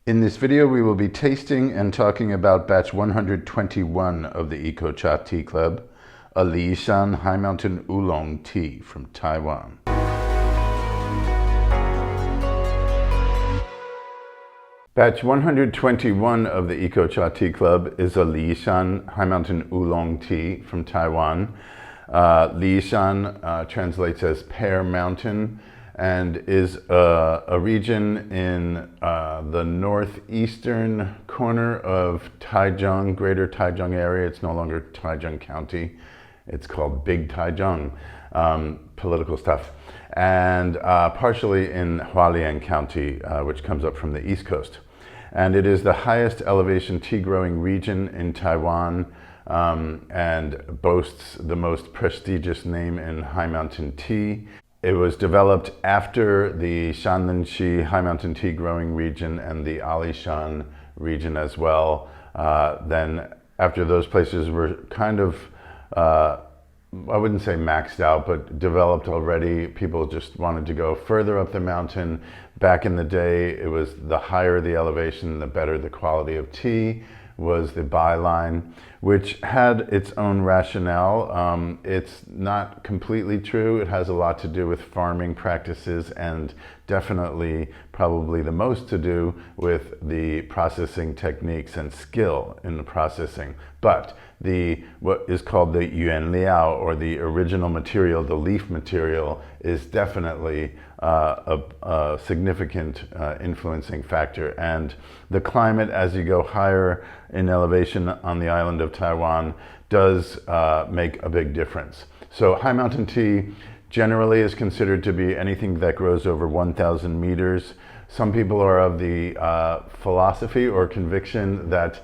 In this video, we will be tasting and talking about batch 121 of the Eco Cha Tea Club, a Li Shan High Mountain Oolong tea from Taiwan. Batch 121 of the Eco Cha Tea Club is a Li Shan High Mountain Oolong tea from Taiwan. Li Shan translates as Pear Mountain and is a region in the northeastern corner of Taichung, greater Taichung area. It's no longer Taichung County. It's called Big Taichung, political stuff. And partially in Hualien County, which comes up from the east coast. And it is the highest elevation tea growing region in Taiwan, and boasts the most prestigious name in high mountain tea. It was developed after the Shanlinshi high mountain tea growing region and the Alishan region as well. Then after those places were kind of, I wouldn't say maxed out, but developed already, people just wanted to go further up the mountain. Back in the day, it was the higher the elevation, the better the quality of tea, was the byline, which had its own rationale. It's not completely true. It has a lot to do with farming practices and definitely probably the most to do with the processing techniques and skill in the processing. But what is called the yuan liao, or the original material, the leaf material, is definitely a significant influencing factor. And the climate, as you go higher in elevation on the island of Taiwan, does make a big difference. So high mountain tea generally is considered to be anything that grows over 1,000 meters. Some people are of the philosophy or conviction that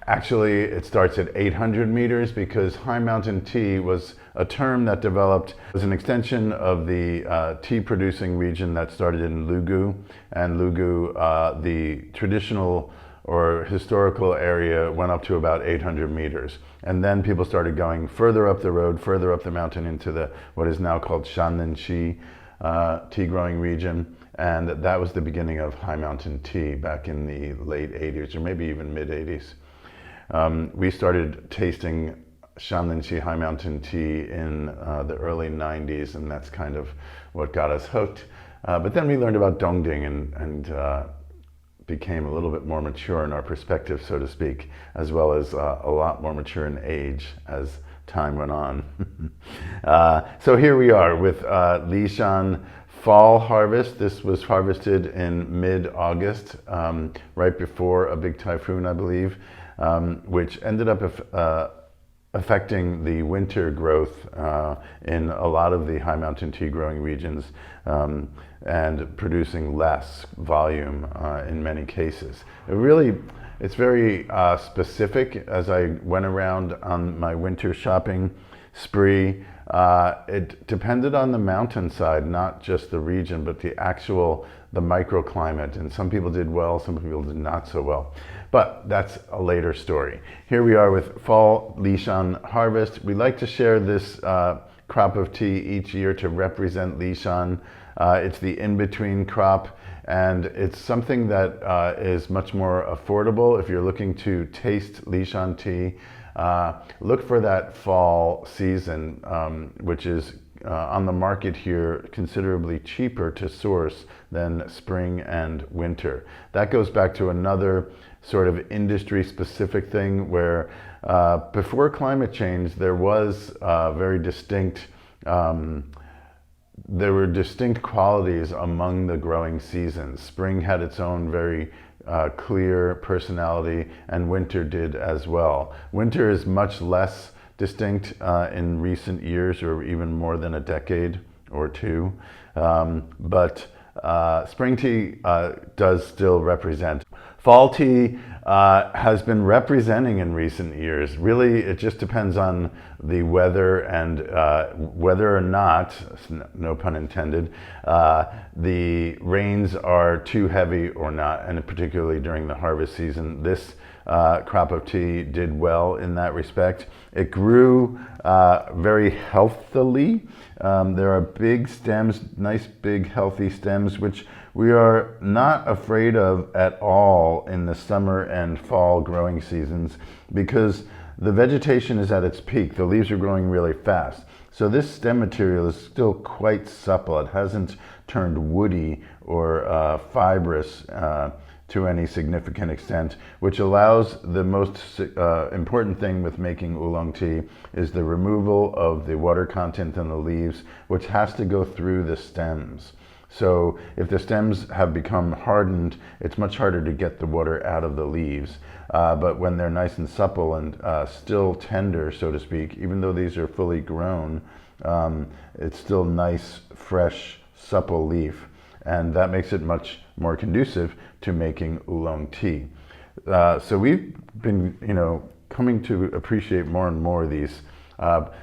actually it starts at 800 meters, because high mountain tea was a term that developed as an extension of the tea producing region that started in Lugu. And Lugu, the traditional or historical area, went up to about 800 meters. And then people started going further up the road, further up the mountain into what is now called Shanlinshi tea growing region. And that was the beginning of high mountain tea back in the late 80s, or maybe even mid 80s. We started tasting Shanlinshi high mountain tea in the early 90s, and that's kind of what got us hooked. But then we learned about Dongding and became a little bit more mature in our perspective, so to speak, as well as a lot more mature in age as time went on. So here we are with Li Shan fall harvest. This was harvested in mid-August, right before a big typhoon, I believe, which ended up affecting the winter growth in a lot of the high mountain tea growing regions, and producing less volume in many cases. It's very specific. As I went around on my winter shopping spree, it depended on the mountainside, not just the region, but the microclimate. And some people did well, some people did not so well. But that's a later story. Here we are with fall Li Shan harvest. We like to share this crop of tea each year to represent Li Shan. It's the in-between crop, and it's something that is much more affordable. If you're looking to taste Li Shan tea, look for that fall season, which is on the market here considerably cheaper to source than spring and winter. That goes back to another sort of industry specific thing where before climate change there was very distinct there were distinct qualities among the growing seasons. Spring had its own very clear personality, and winter did as well. Winter is much less distinct in recent years, or even more than a decade or two, but spring tea does still represent. Fall tea has been representing in recent years. Really, it just depends on the weather and whether or not, no pun intended, the rains are too heavy or not, and particularly during the harvest season. This crop of tea did well in that respect. It grew very healthily. There are big stems, nice big healthy stems, which we are not afraid of at all in the summer and fall growing seasons because the vegetation is at its peak. The leaves are growing really fast. So this stem material is still quite supple. It hasn't turned woody or fibrous to any significant extent, which allows the most important thing with making oolong tea is the removal of the water content in the leaves, which has to go through the stems. So if the stems have become hardened, it's much harder to get the water out of the leaves. But when they're nice and supple and still tender, so to speak, even though these are fully grown, it's still nice, fresh, supple leaf. And that makes it much more conducive to making oolong tea. So we've been, coming to appreciate more and more of these.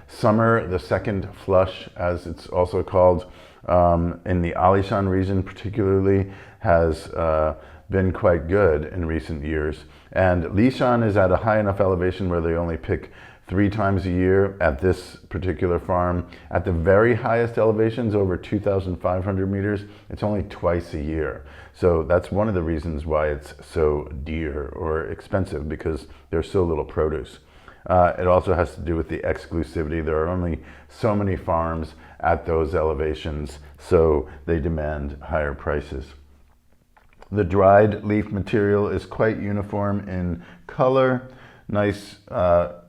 Summer, the second flush, as it's also called, in the Li Shan region particularly, has been quite good in recent years. And Li Shan is at a high enough elevation where they only pick 3 times a year at this particular farm. At the very highest elevations, over 2,500 meters, it's only twice a year. So that's one of the reasons why it's so dear or expensive, because there's so little produce. It also has to do with the exclusivity. There are only so many farms at those elevations, so they demand higher prices. The dried leaf material is quite uniform in color, nice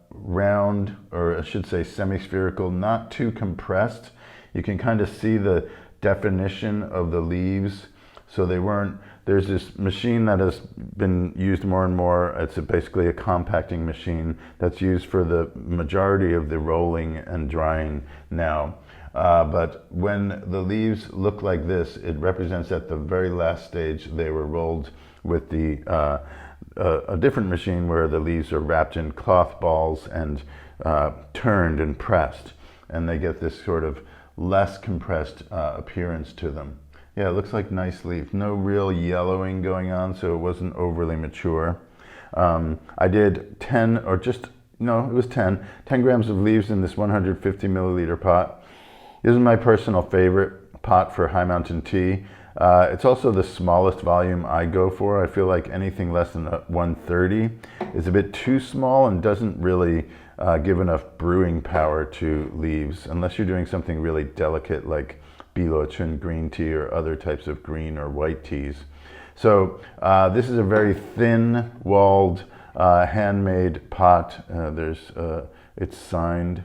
round, or I should say semi-spherical, not too compressed. You can kind of see the definition of the leaves. So there's this machine that has been used more and more. It's basically a compacting machine that's used for the majority of the rolling and drying now. But when the leaves look like this, it represents at the very last stage they were rolled with a different machine where the leaves are wrapped in cloth balls and turned and pressed, and they get this sort of less compressed appearance to them. Yeah, it looks like nice leaf. No real yellowing going on, so it wasn't overly mature. I did 10 grams of leaves in this 150 milliliter pot. This is my personal favorite pot for high mountain tea. It's also the smallest volume I go for. I feel like anything less than 130 is a bit too small and doesn't really give enough brewing power to leaves, unless you're doing something really delicate like Chun green tea or other types of green or white teas. So this is a very thin-walled, handmade pot. It's signed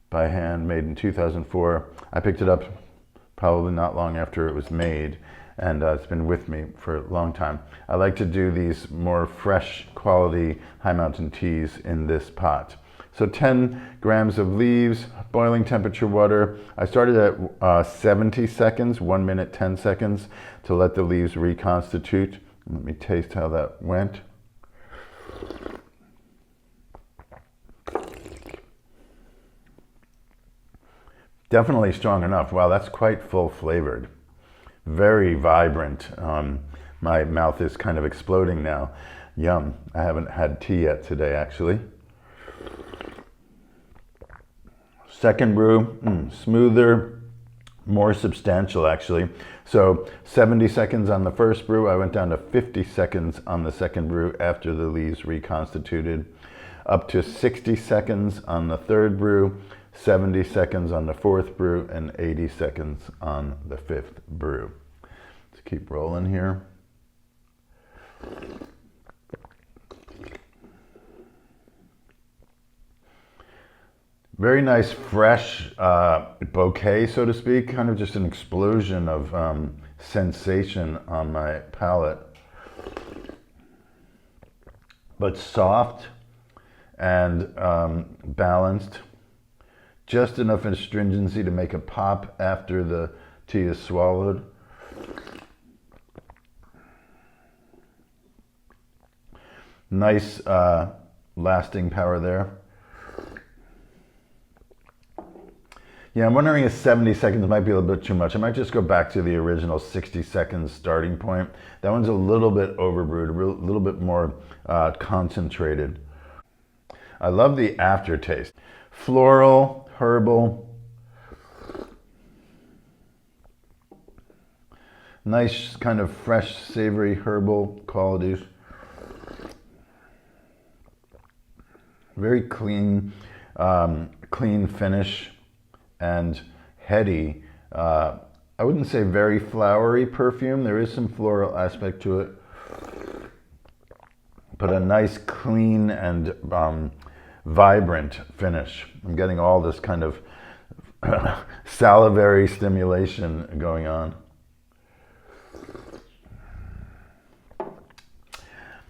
by hand, made in 2004. I picked it up probably not long after it was made, and it's been with me for a long time. I like to do these more fresh quality high mountain teas in this pot. So 10 grams of leaves, boiling temperature water. I started at 70 seconds, 1 minute, 10 seconds, to let the leaves reconstitute. Let me taste how that went. Definitely strong enough. Wow, that's quite full flavored. Very vibrant. My mouth is kind of exploding now. Yum. I haven't had tea yet today, actually. Second brew, smoother, more substantial actually. So 70 seconds on the first brew. I went down to 50 seconds on the second brew after the leaves reconstituted. Up to 60 seconds on the third brew, 70 seconds on the fourth brew, and 80 seconds on the fifth brew. Let's keep rolling here. Very nice, fresh bouquet, so to speak, kind of just an explosion of sensation on my palate. But soft and balanced. Just enough astringency to make a pop after the tea is swallowed. Nice lasting power there. Yeah, I'm wondering if 70 seconds might be a little bit too much. I might just go back to the original 60 seconds starting point. That one's a little bit overbrewed, a little bit more concentrated. I love the aftertaste. Floral, herbal. Nice kind of fresh, savory, herbal qualities. Very clean, clean finish and heady. I wouldn't say very flowery perfume. There is some floral aspect to it, but a nice, clean and vibrant finish. I'm getting all this kind of salivary stimulation going on.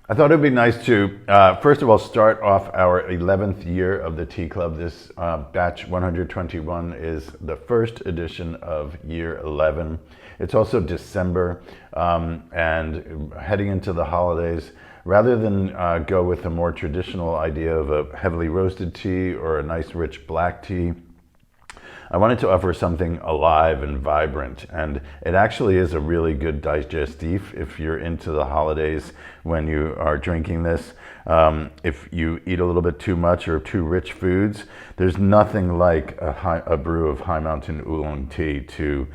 I thought it would be nice to, first of all, start off our 11th year of the Tea Club. This batch 121 is the first edition of year 11. It's also December, and heading into the holidays. Rather than go with a more traditional idea of a heavily roasted tea or a nice rich black tea, I wanted to offer something alive and vibrant, and it actually is a really good digestif if you're into the holidays when you are drinking this. If you eat a little bit too much or too rich foods, there's nothing like a brew of High Mountain Oolong tea to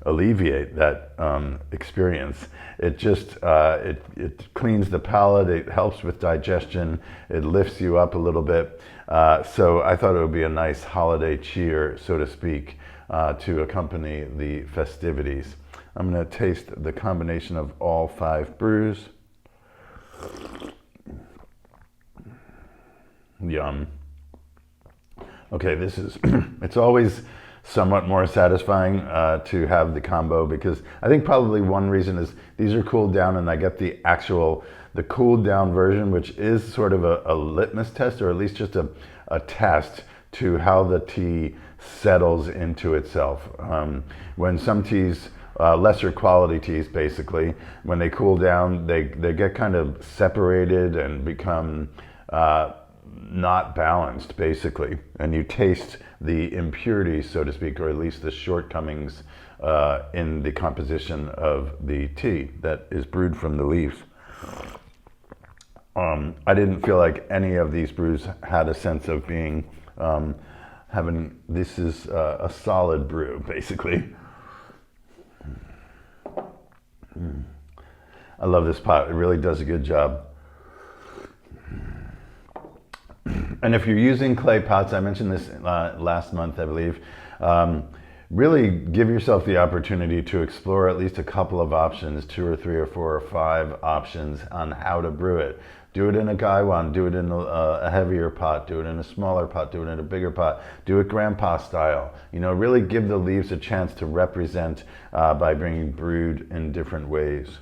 alleviate that experience. It just it cleans the palate, it helps with digestion, it lifts you up a little bit. So I thought it would be a nice holiday cheer, so to speak, to accompany the festivities. I'm going to taste the combination of all 5 brews. Yum. Okay, this is, it's always somewhat more satisfying to have the combo, because I think probably one reason is these are cooled down and I get the cooled down version, which is sort of a litmus test, or at least just a test to how the tea settles into itself. When some teas, lesser quality teas basically, when they cool down, they get kind of separated and become not balanced basically, and you taste the impurities, so to speak, or at least the shortcomings in the composition of the tea that is brewed from the leaves. I didn't feel like any of these brews had a sense of being this is a solid brew basically. I love this pot, it really does a good job. And if you're using clay pots, I mentioned this last month, I believe, really give yourself the opportunity to explore at least a couple of options, 2 or 3 or 4 or 5 options on how to brew it. Do it in a gaiwan, do it in a heavier pot, do it in a smaller pot, do it in a bigger pot, do it grandpa style. You know, really give the leaves a chance to represent by being brewed in different ways.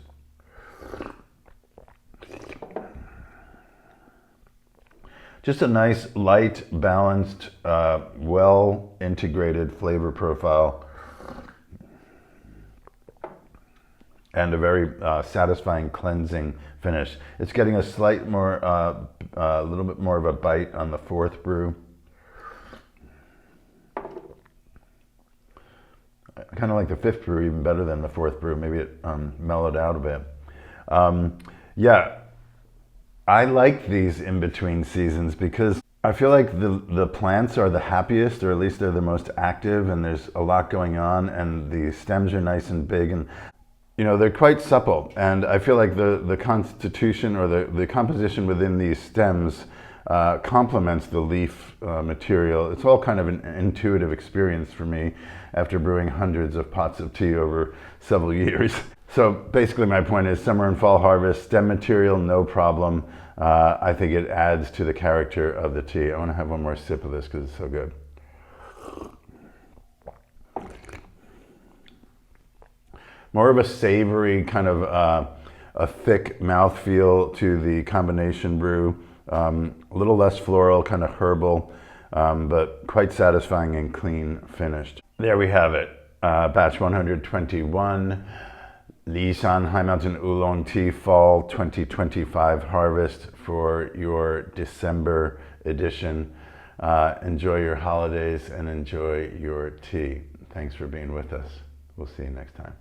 Just a nice, light, balanced, well-integrated flavor profile, and a very satisfying, cleansing finish. It's getting a slight more, a little bit more of a bite on the 4th brew. I kind of like the 5th brew even better than the 4th brew. Maybe it mellowed out a bit. Yeah. I like these in-between seasons because I feel like the plants are the happiest, or at least they're the most active, and there's a lot going on, and the stems are nice and big, and you know, they're quite supple, and I feel like the constitution or the composition within these stems complements the leaf material. It's all kind of an intuitive experience for me after brewing hundreds of pots of tea over several years. So basically my point is summer and fall harvest, stem material, no problem. I think it adds to the character of the tea. I want to have one more sip of this because it's so good. More of a savory, kind of a thick mouthfeel to the combination brew. A little less floral, kind of herbal, but quite satisfying and clean finished. There we have it. Batch 121. Li Shan High Mountain Oolong Tea Fall 2025 harvest for your December edition. Enjoy your holidays and enjoy your tea. Thanks for being with us. We'll see you next time.